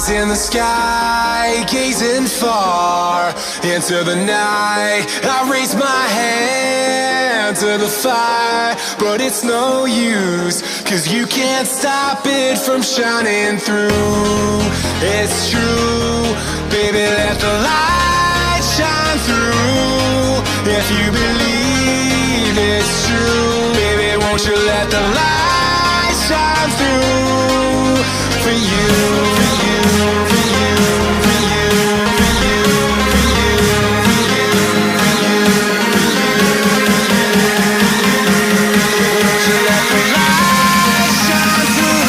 In the sky, gazing far into the night, I raise my hand to the fire, but it's no use, 'cause you can't stop it from shining through. It's true, baby, let the light shine through. If you believe it's true, baby, won't you let the light shine through for you, for you, for you, for you, for you, for you, for you, for you, won't you let the light shine through?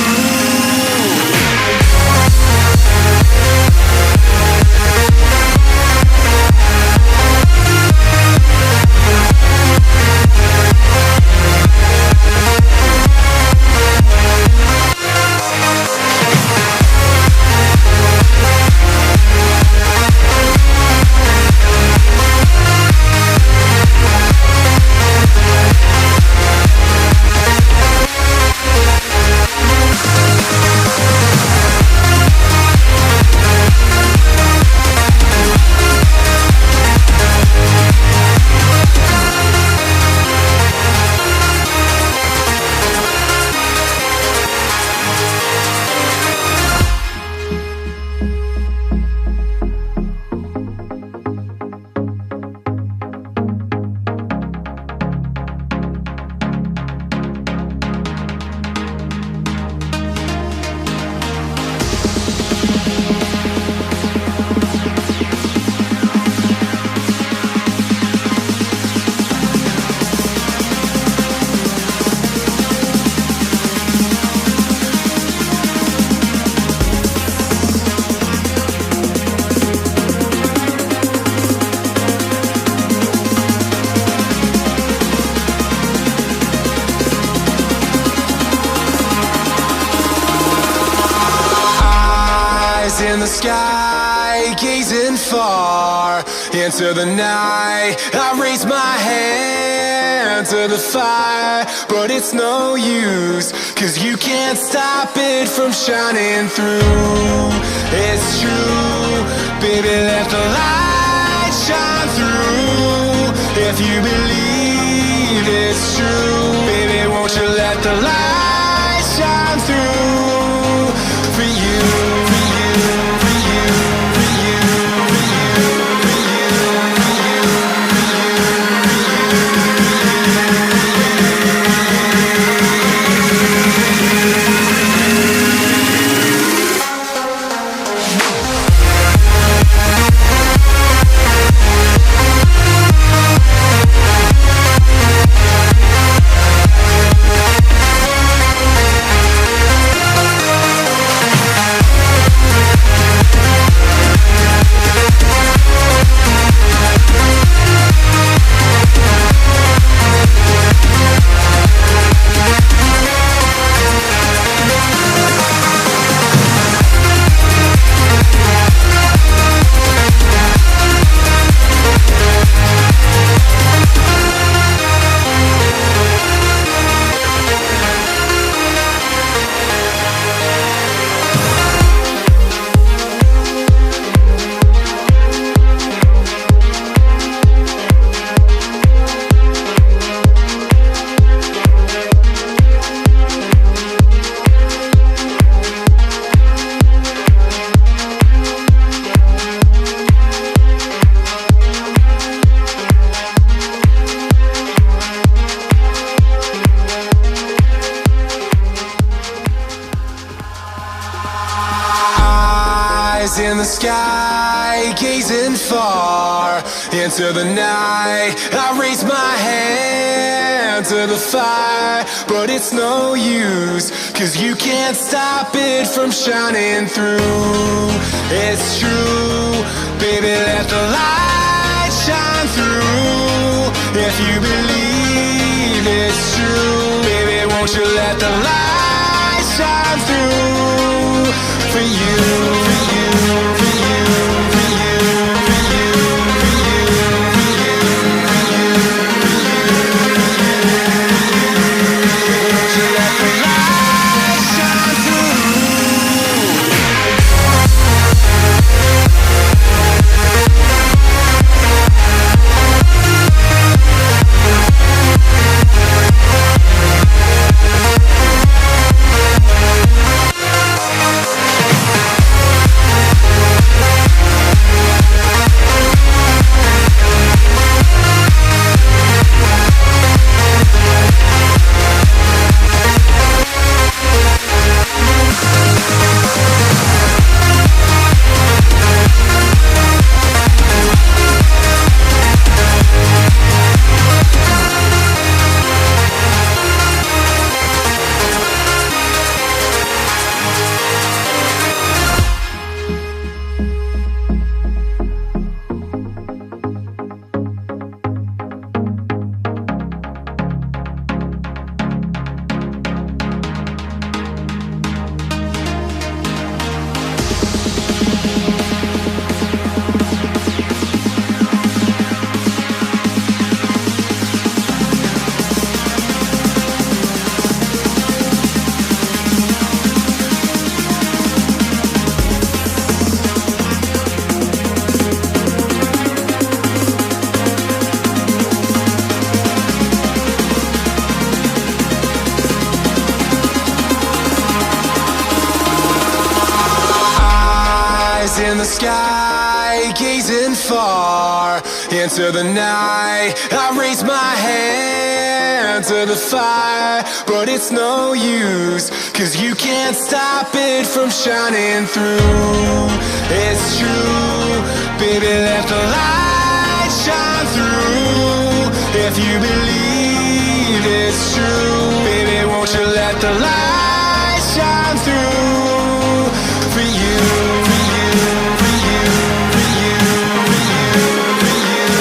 In the sky, gazing far into the night, I raise my hand to the fire, but it's no use, 'cause you can't stop it from shining through. It's true, baby, let the light shine through. If you believe it's true, baby, won't you let the light shine through for you, for you, for you, for you, for you, for you, for you, for in the sky, gazing far into the night, I raise my hand to the fire, but it's no use, 'cause you can't stop it from shining through. It's true, baby, let the light shine through. If you believe it's true, baby, won't you let the light shine through for you, for you, for you, for you, for you, for you, for you, for you, for you, won't you let the light shine through? eyes in the sky, gazing far into the night. I raise my hand to the fire, but it's no use, 'cause you can't stop it from shining through. It's true, baby, let the light shine through. If you believe it's true, baby, won't you let the light shine through for you, for you, for you, for you, for you, for you, for you,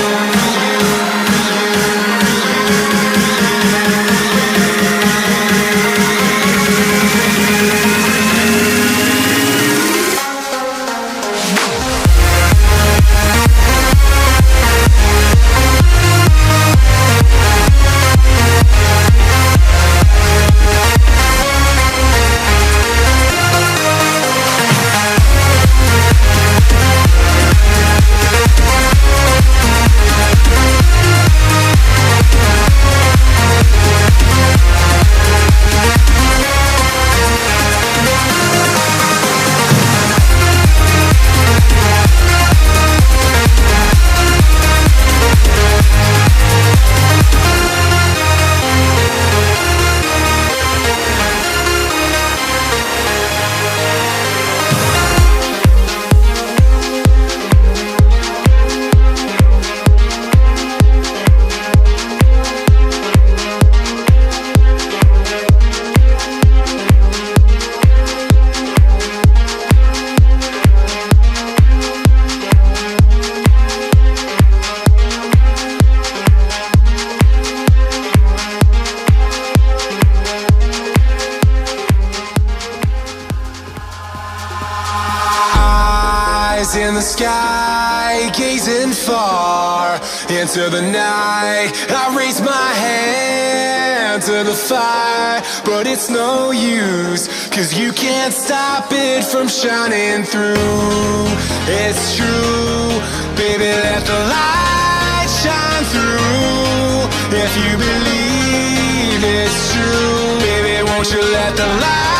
in the sky, gazing far into the night. I raise my hand to the fire, but it's no use, 'cause you can't stop it from shining through. It's true, baby, let the light shine through. If you believe it's true, baby, won't you let the light